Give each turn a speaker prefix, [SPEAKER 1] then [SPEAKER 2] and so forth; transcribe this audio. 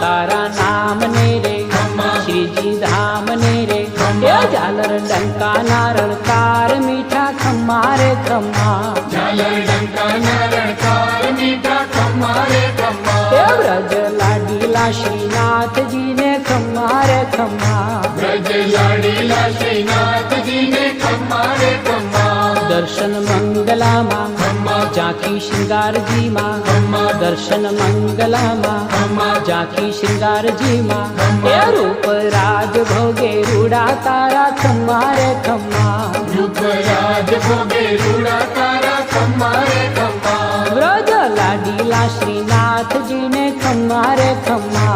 [SPEAKER 1] तारा नाम ने रे श्री जी धाम ने रे ये झालर डंका नारळकार मीठा खम्मा रे खम्मा
[SPEAKER 2] झालर डंका नारळकार मीठा खम्मा रे खम्मा
[SPEAKER 1] ये ब्रज लाडीला श्रीनाथ जी ने खम्मा रे खम्मा
[SPEAKER 2] ब्रज लाडीला श्रीनाथ जी ने खम्मा रे खम्मा
[SPEAKER 1] दर्शन मंगला माँ
[SPEAKER 2] खम्मा
[SPEAKER 1] झांकी श्रृंगार जी माँ दर्शन मंगला माँ झांकी श्रृंगार जी माँ ये रूप राज भोगे रूड़ा तारा खम्मा रे खम्मा
[SPEAKER 2] रूप राज भोगे रूड़ा तारा खम्मा रे खम्मा
[SPEAKER 1] ब्रज लाडीला श्रीनाथ जी ने खम्मा रे खम्मा